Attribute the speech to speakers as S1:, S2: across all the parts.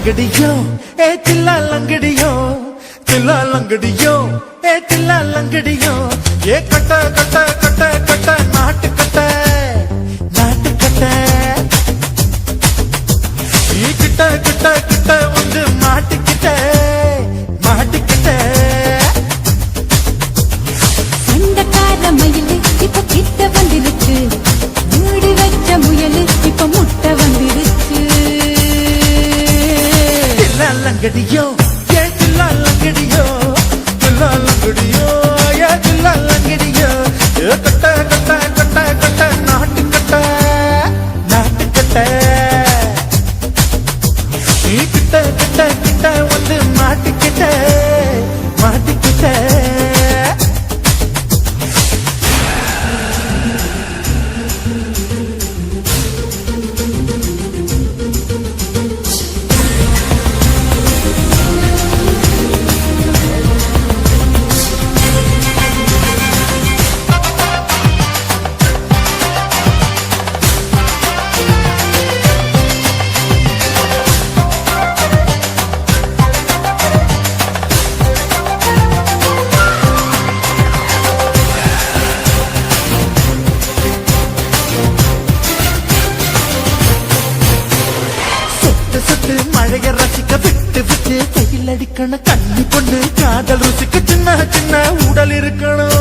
S1: லங்கடியோ ஏ தில்லா லங்கடியோ தில்லா லங்கடியோ ஏ தில்லா லங்கடியோ ஏ கட்ட கட்ட கட்ட கட்ட நாட்டு கட்ட நாட்டு கட்ட நீ கிட்ட கிட்ட கிட்ட வந்து மாட்டிக்கிட்ட மாட்டிக்கிட்ட
S2: சண்டக்கார மயிலு இப்ப கிட்ட வந்துருச்சு மூடி வச்ச முயலு இப்ப முட்டை வந்துருச்சு
S1: தில்லா லங்கடியோ ஏ தில்லா லங்கடியோ தில்லா லங்கடியோ ஏ தில்லா லங்கடியோ ஏ கட்ட கட்ட கட்ட கட்ட நாட்டு கட்ட நாட்டு கட்ட நீ கிட்ட கிட்ட கிட்ட வந்து மாட்டிக்கிட்ட மாட்டிக்கிட்ட மழைய ரசிக்க விட்டு விட்டு கையில் அடிக்கணும் கண்ணி பொண்ணு காதல் ருசிக்க சின்ன சின்ன உடல் இருக்கணும்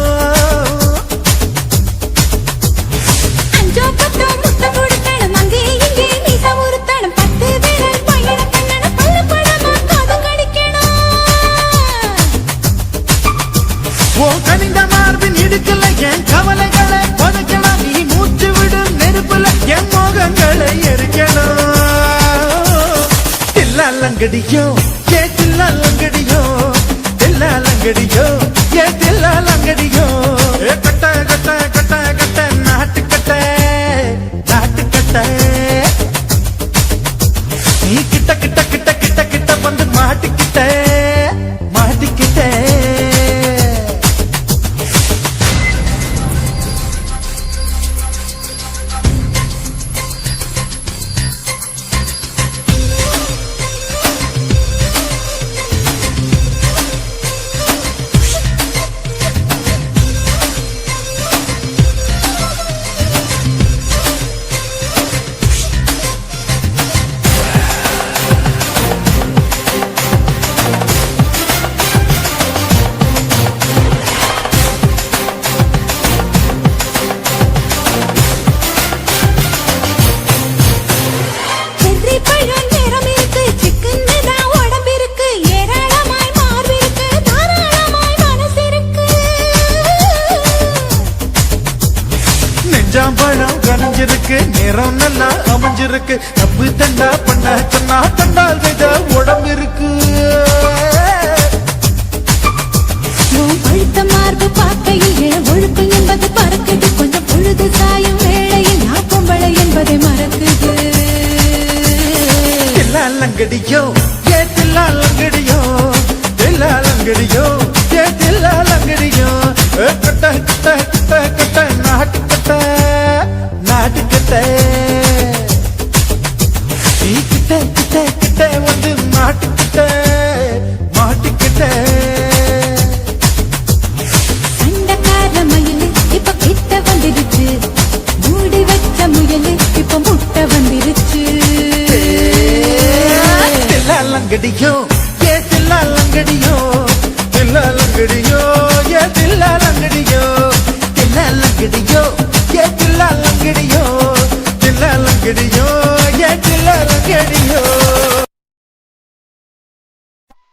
S1: கனிந்த மார்பின் இடுக்கல என் கவலைகளை பதுக்கணும் நீ மூச்சு விடும் நெருப்புல என் மோகங்களை எரிக்கணும் தில்லா லங்கடியோ ஏ தில்லா லங்கடியோ தில்லா லங்கடியோ ஏ தில்லா லங்கடியோ ஏ கட்ட கட்ட கட்ட கட்ட நாட்டு கட்ட நாட்டு கட்ட நீ கிட்ட கிட்ட கிட்ட கிட்ட கிட்ட வந்து மாட்டிக்கிட்ட மாட்டிக்கிட்ட பழம் கனிஞ்சிருக்கு நிறம் நல்லா அமைஞ்சிருக்கு தப்பு தண்டா பண்ண சொன்னா தண்டால் செய்த உடம்பு இருக்கு
S2: பழுத்த மார்பு பார்க்கையில் ஒழுக்கு என்பது பறக்குது கொஞ்சம் பொழுது சாயும் வேளையில் நான் பொம்பளை என்பதை மறக்குது
S1: தில்லா லங்கடியோ ஏ தில்லா லங்கடியோ தில்லா லங்கடியோ ஏ தில்லா லங்கடியோ கட்ட கட்ட கட்ட கட்ட நாட்டு கட்ட நாட்டு கட்ட நீ கிட்ட கிட்ட கிட்ட வந்து மாட்டுக்கிட்ட மாட்டுக்கிட்ட
S2: சண்டக்கார மயிலு இப்ப கிட்ட வந்துருச்சு மூடி வச்ச முயலு இப்ப முட்டை வந்துருச்சு
S1: தில்லா லங்கடியோ ஏ தில்லா லங்கடியோ தில்லா லங்கடியோ ஏ தில்லா லங்கடியோ தில்லா லங்கடியோ ஏ தில்லா லங்கடியோ தில்லா லங்கடியோ ஏ தில்லா லங்கடியோ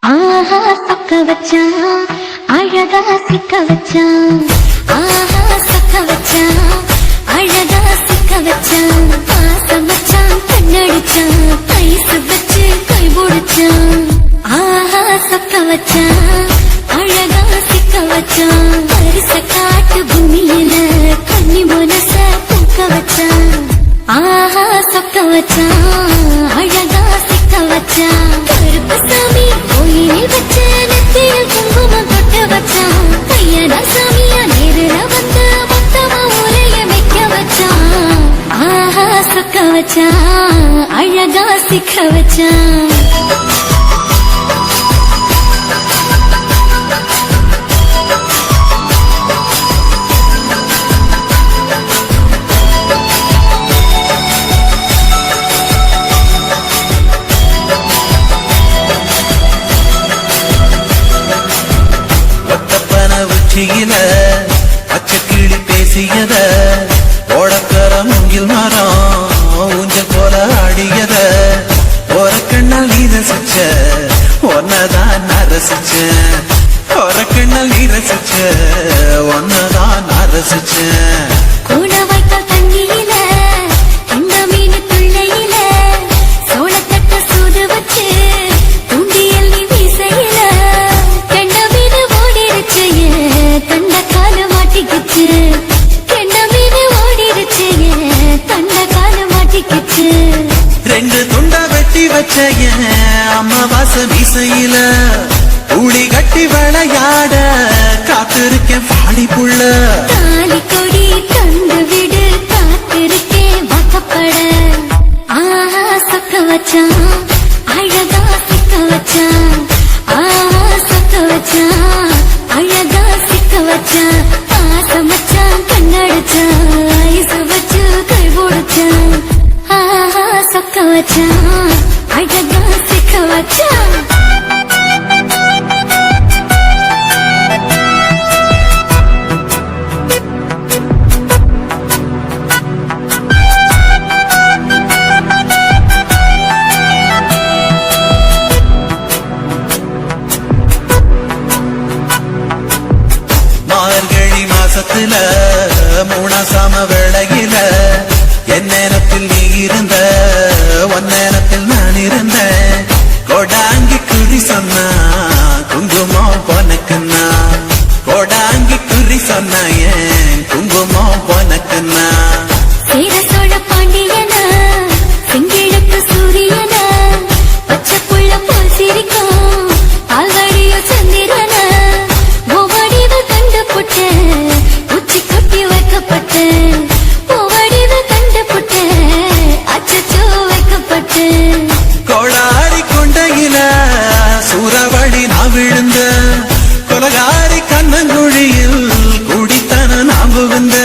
S2: ஆஹா சக்க வச்சான் அழகா சிக்க வச்சான் ஆஹா சக்க வச்சான் அழகா சிக்க வச்சான் பாசம் வச்சான் கண்ணடிச்சான் ஐசு வச்சு கை போடுச்சான் ஆஹா சக்க வச்சான் அழகா சிக்க வச்சான் பரிச காட்டு பூமியில கன்னி மனச பூக்க வச்சான் ஆஹா சொக்க வச்சான் அழகா சிக்க வச்சான் கருப்பு சாமி கோயிலில் வச்ச நெத்தியில் குங்குமம் தொட்ட வச்சான் கையடா சாமியா நேரில் வந்து மொத்தமா உரைய வைக்க வச்சான் ஆஹா சொக்க வச்சான் அழகா அழகா சிக்க வச்சான்.
S1: உச்சியில பச்சை கிளி பேசியத ஓடக்கர மூங்கில் மரம் ஊஞ்சல் போல ஆடியத ஒரு கண்ணால் நீ ரசிச்ச ஒன்னதான் நான் ரசிச்சேன். ஒரு கண்ணால் நீ ரசிச்ச ஒன்னதான் நான் ரசிச்சேன்.
S2: கூட வைக்கால் தண்ணியில இந்த மீன் துள்ளையில சோளத்தட்ட சூது வச்சு தூண்டியல் நீ வீசையில கண்ட மீன் ஓடிருச்சு தண்ட கால மாட்டிக்கிச்சு. கண்ட மீன் ஓடிருச்சு தண்ட கால மாட்டிக்கிச்சு.
S1: ரெண்டு துண்டா வெட்டி வச்ச அம்மா வாச வீசையில ஊழி கட்டி விளையாட காத்திருக்கேன் பாடி புள்ள.
S2: தாலி கொடி தந்து விடு காத்திருக்கேன் வாக்கப்பட. ஆஹா சொக்க வச்சான் அழகா சிக்க வச்சான். ஆஹா சொக்க வச்சான் அழகா சிக்க வச்சான். ஆசை மச்சான் கண்ணடிச்சான் ஐசு வச்சு கை போடுச்சான். ஆஹா சொக்க வச்சான் அழகா சிக்க வச்சான்.
S1: மார்கழி மாசத்துல மூணாசாம வேளையில என் நேரத்தில் நீ இருந்த உன் நேரத்தில் நான் இருந்தேன். கொடாங்கி குறி சொன்னா குங்குமம் பொனக்குன்னா. கொடாங்கி குறி சொன்னா ஏன் குங்குமம் பொனக்குன்னா.
S2: சேர சோழ பாண்டியன செங்கிழக்கு சூரியன பச்சை புள்ள போல் சிரிக்கும் பால்வழியோ சந்திரன ஒவ்வடிவு கண்டுபுட்ட உச்சி கொட்டி வைக்கப்பட்ட. ஒவ்வடிவு கண்டுபுட்ட அச்சச்சோ வைக்கப்பட்ட.
S1: கோளாரி கொண்டையில சூறாவளி நான் விழுந்த கொலகாரி கண்ணங்குழியில் குடித்தன நான் புகுந்த.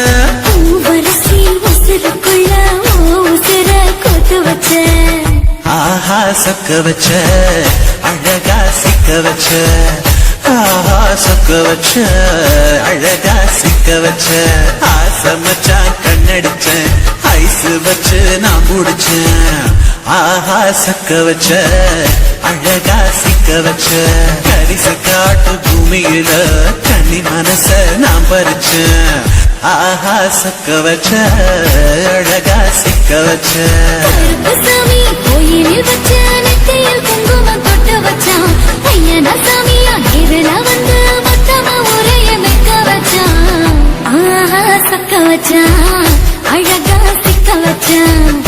S2: பூவரசி உசுருக்குள்ள உசுர கொத்து வச்ச.
S1: ஆஹா சொக்க வச்ச அழகா சிக்க வச்ச. ஆஹா சொக்க வச்ச அழகா சிக்க வச்ச. ஆசை மச்சான் கண்ணடிச்சேன் ஐசு வச்சு நான் முடிச்சேன். ஆஹா சொக்க வச்ச அழகா சிக்க வச்ச. கரிச காட்டு பூமியில கன்னி மனச நான் பறிச்சேன். ஆஹா சொக்க வச்ச அழகா சிக்க வச்ச.
S2: சாமி கோயிலில் வச்ச நெத்தியில் குங்குமம் தொட்டு வச்சான். ஐயனா சாமியா நேரில் வந்து மொத்தமா உரைய வைக்க வச்சான். ஆஹா சொக்க வச்சான் அழகா சிக்க வச்சான்.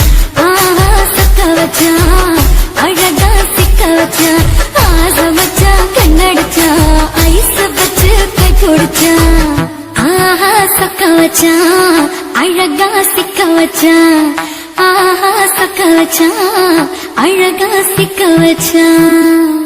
S2: ஆஹா சொக்க வச்சான் அழகா சிக்க வச்சான். ஆசை வச்சான் கண்ணடிச்சான் ஐஸ் வச்சு கை குடிச்சான். ஆஹா சொக்க வச்சான் அழகா சிக்க வச்சான். ஆஹா சொக்க வச்சான் அழகா சிக்க வச்சான்.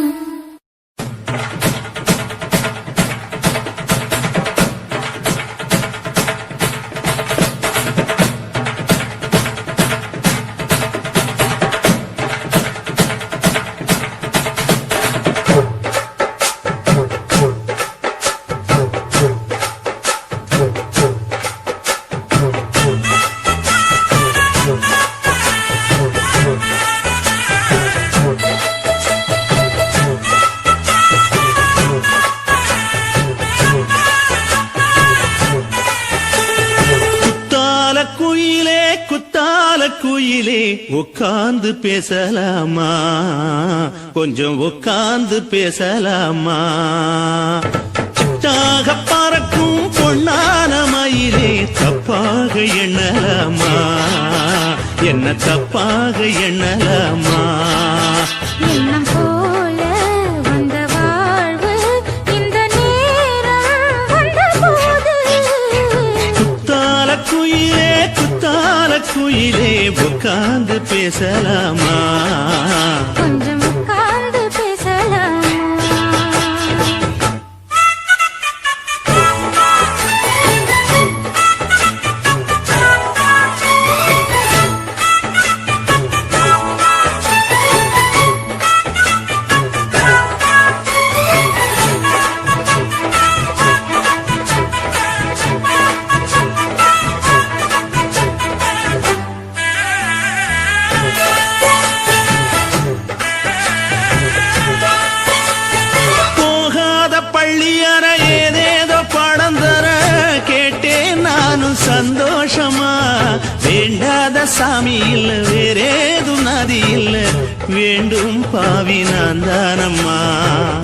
S3: குயிலே உட்கார்ந்து பேசலாமா, கொஞ்சம் உட்கார்ந்து பேசலாமா. சிட்டாக பறக்கும் பொன்னான மயிலே தப்பாக எண்ணலாமா, என்ன தப்பாக எண்ணலாமா.
S2: எண்ணம் போல வந்த வாழ்வு இந்த நேரம் வந்தபோது
S3: குத்தால குயிலே குத்தால குயிலே உட்கார்ந்து பேசலாமா
S2: கொஞ்சம் உட்கார்ந்து பேசலாமா
S3: போகாத பள்ளியற ஏதேதோ படம் தர கேட்டேன் நானும் சந்தோஷமா வேண்டாத சாமி இல்ல வேறேதும் நதி இல்ல வேண்டும் பாவி நான் தானம்மா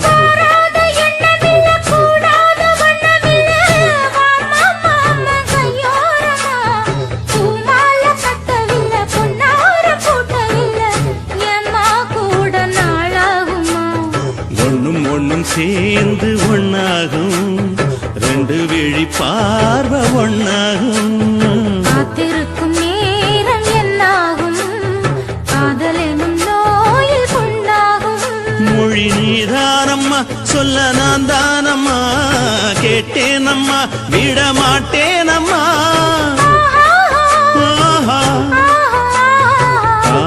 S2: கூடாத எண்ணமில்ல கூடாத வண்ணமில்ல மாமா மாமா கையோரமா பூமால கட்டவில்ல பொன்னார கூட்டவில்ல ஏம்மா கூட நாளாகுமா
S3: ஒண்ணும் ஒண்ணும் சேர்ந்து ஒண்ணாகும் ரெண்டு விழி பார்வை ஒண்ணாகும்
S2: காத்திருக்கும் நேரம் என்னாகும் காதல் எனும் நோயில் புண்ணாகும்
S3: மொழி நீதானம்மா சொல்ல நான் தானம்மா கேட்டேனம்மா விட மாட்டேனம்மா ஆஹா. ஆ,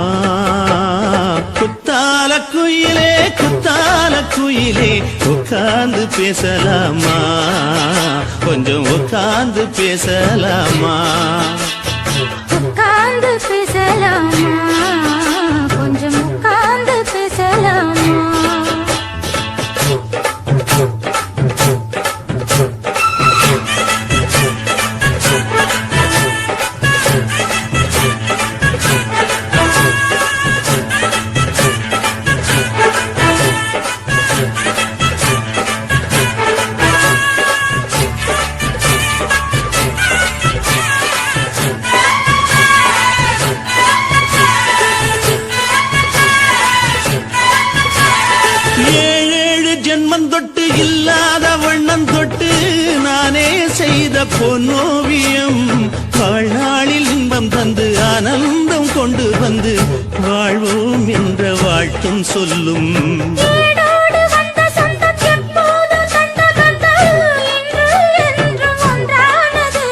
S3: குத்தால குயிலே குத்தால குயிலே உட்கார்ந்து பேசலாமா கொஞ்சம் உட்கார்ந்து பேசலாமா
S2: உட்கார்ந்து பேசலாமா கொஞ்சம் உட்கார்ந்து பேசலாமா
S3: ஏழேழு ஜென்மம் தொட்டு இல்லாத வண்ணம் தொட்டு நானே செய்த பொன்னோவியம் வாழ்நாளில் இன்பம் தந்து ஆனந்தம் கொண்டு வந்து வாழ்வோம் என்ற வாழ்த்தும் சொல்லும்
S2: ஏடோடு வந்த சொந்தம் எப்போதும் தந்த பந்தம் இன்று என்றும் ஒன்றானது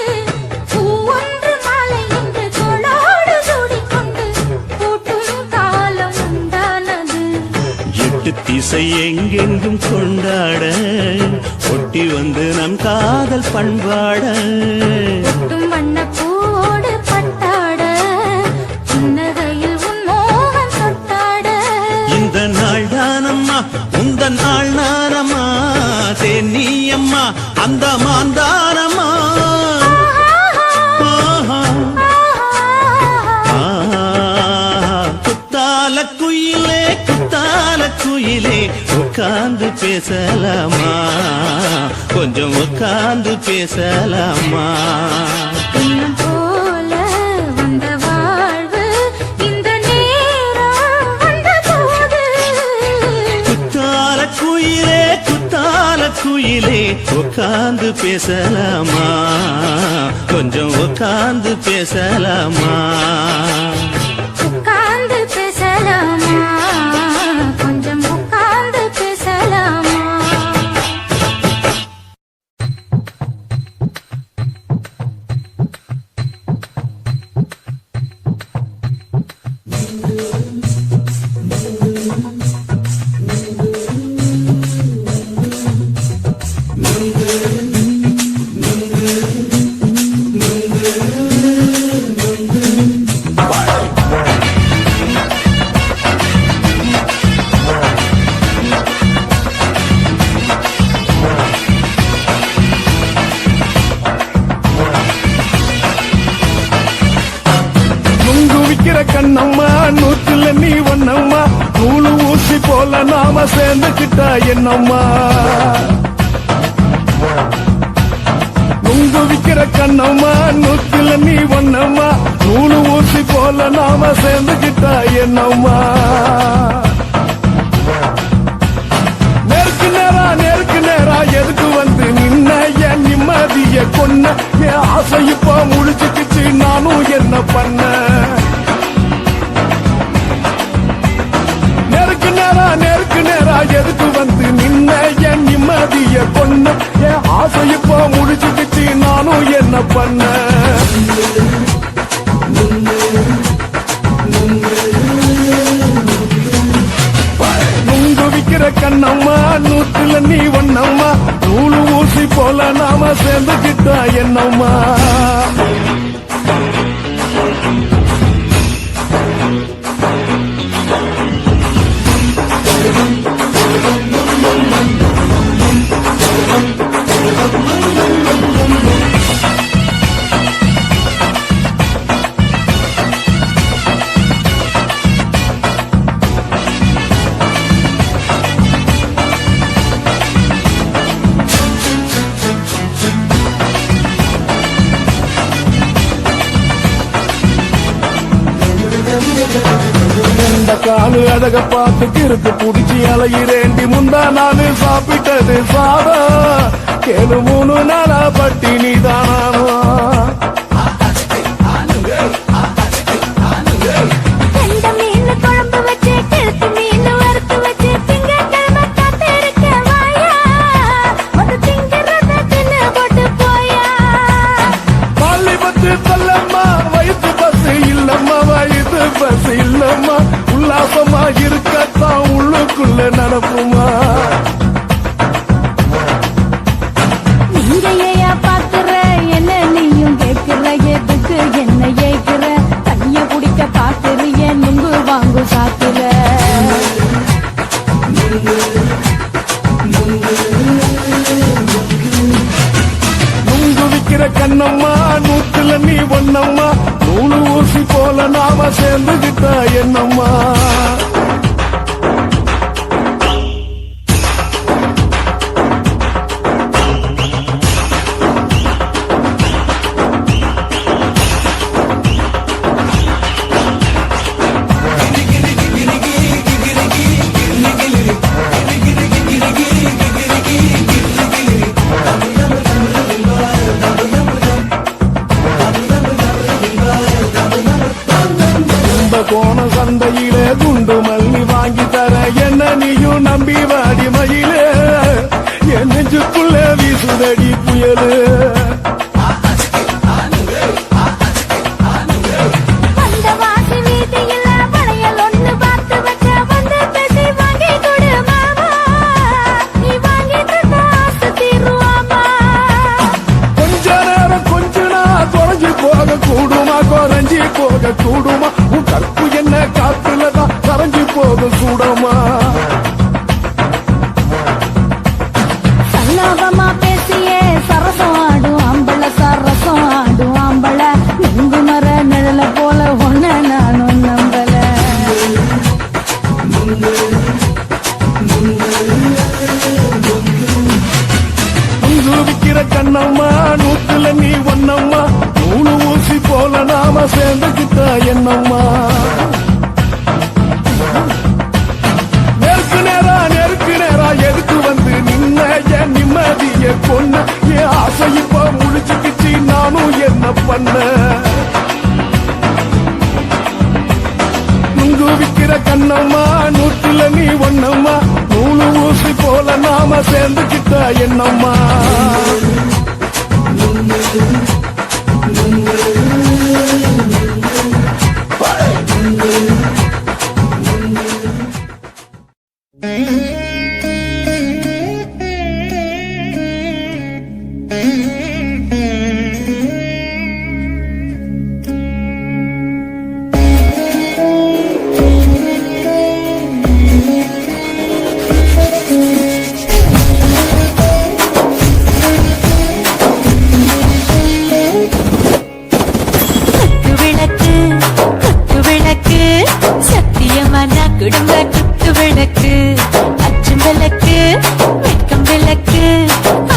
S2: பூ ஒன்று மாலை என்று தோளோடு சூடிக்கொண்டு பூட்டும் காலம் உண்டானது
S3: எட்டு திசை எங்கெங்கும் கொண்டாட ஒட்டி வந்து நம் காதல் பண்பாட
S2: ஒட்டும் வண்ணப் பூவோடு பட்டாட புன்னகையில் உன் மோகம் தொட்டாட
S3: இந்த நாள் தானம்மா உந்த நாள் நானம்மா தென்னியம்மா அந்த மாந்தானம்மா ஆஹா. குத்தால குயிலே குத்தால குயிலே உட்கார்ந்து பேசலாமா கொஞ்சம் உட்கார்ந்து பேசலாமா
S2: இன்னும் போல வந்த வாழ்வு இந்த நேரம் வந்தபோது
S3: குத்தால குயிலே குத்தால குயிலே உட்கார்ந்து பேசலாமா கொஞ்சம் உட்கார்ந்து பேசலாமா
S2: உட்கார்ந்து பேசலாமா கொஞ்சம் உட்கார்ந்து பேசலாமா
S4: கண்ணம்மா நூற்றுல நீ ஒன்னம்மா நூலு ஊசி போல நாம சேர்ந்துக்கிட்டா என்னம்மா நுங்கு விக்கிற கண்ணம்மா நூற்றுல நீ ஒன்னம்மா நூலு ஊசி போல நாம சேர்ந்துக்கிட்டா என்னம்மா நேருக்கு நேரா எதுக்கு வந்து நின்ன என் நிம்மதிய கொன்ன என் ஆசை இப்ப முடிச்சுக்கிச்சு நானும் என்ன பண்ண இப்போ முடிச்சுக்கிச்சு நானும் என்ன பண்ண நுங்கு விக்கிற கண்ணம்மா நூற்றுல நீ ஒண்ணம்மா நூலு ஊசி போல நாம சேர்ந்துக்கிட்டா என்னம்மா இந்த காலு அழக பார்த்து கிறுக்கு புடிச்சு அலையிறேண்டி முந்தா நானு சாப்பிட்டது சாதம் கேளு 3 நாளா பட்டினி தானானோ
S2: கண்ட மீன் குழம்பு வச்சு கிழக்கு மீன் வறுத்து வச்சு திங்கக்கிழமை காத்திருக்க வாயா ஒரு திங்கிறத தின்னு போட்டு போயா
S4: பள்ளி பத்து தள்ளம்மா வயிற்று பஸ் இல்லம்மா வயிற்று பஸ் இல்லம்மா உல்லாசமா இருக்கத்தான் உள்ளுக்குள்ள நடப்புமா
S2: நீங்க ஏயா பாக்குற என்ன நீயும் கேட்கிற எதுக்கு என்ன ஏய்க்கிற தண்ணிய குடிக்க பாக்குறிய நுங்கு வாங்கு சாக்குற
S4: நுங்கு விக்கிற கண்ணம்மா நூற்றுல நீ ஒண்ணம்மா நூலு ஊசி போல நாம சேர்ந்துகிட்டா என்னம்மா கோண சந்தையிலே குண்டு மல்லி வாங்கி தர என்ன நீயும் நம்பி வாடி மயிலே என் நெஞ்சுக்குள்ள வீசுதடி புயலு
S2: வந்த வாசி வீதியில வளையல் ஒண்ணு பார்த்து வச்ச வந்து பேசி வாங்கி கொடு மாமா நீ வாங்கி தந்தா ஆசை தீருவாமா
S4: கொஞ்ச நேரம் கொஞ்ச நான் தொலைஞ்சு போக கூடுமா குறைஞ்சி போக கூடுமா உன் கற்பு என்ன காத்துலதான் கரைஞ்சு போக கூடமா
S2: சல்லாபமா பேசியே சரசம் ஆடும் ஆம்பள சரசம் ஆடும் ஆம்பள நுங்கு மர நிழல போல ஒன்ன நானும் நம்பல
S4: நுங்கு விக்கிற கண்ணம்மா நூற்றுல நீ ஒண்ணம்மா நூலு ஊசி போல நாம சேர்ந்துக்கிட்டா என்னம்மா நெருக்கு நேரா எதுக்கு வந்து நின்ன என் நிம்மதிய கொன்ன என் ஆசை இப்ப முடிச்சுக்கிச்சு நானும் என்ன பண்ண நுங்கு விக்கிற கண்ணம்மா நூற்றுல நீ ஒண்ணம்மா நூலு ஊசி போல நாம சேர்ந்துக்கிட்டா என்னம்மா
S2: குடும்ப குத்து விளக்கு அச்சும் விளக்கு வெட்கம் விளக்கு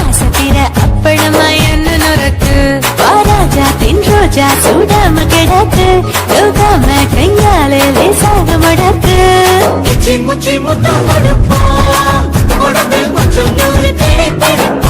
S2: ஆசத்திர அப்பளமா என்ன நுறக்கு வாராஜா தின் ரோஜா சூடாம கிடக்கு யோகாம கையால லேசாக முடக்கு
S1: முச்சி முத்தம் கொடுப்போம் உடம்பில் கொஞ்சம் நூறு தேய்ப்பெடுப்போம்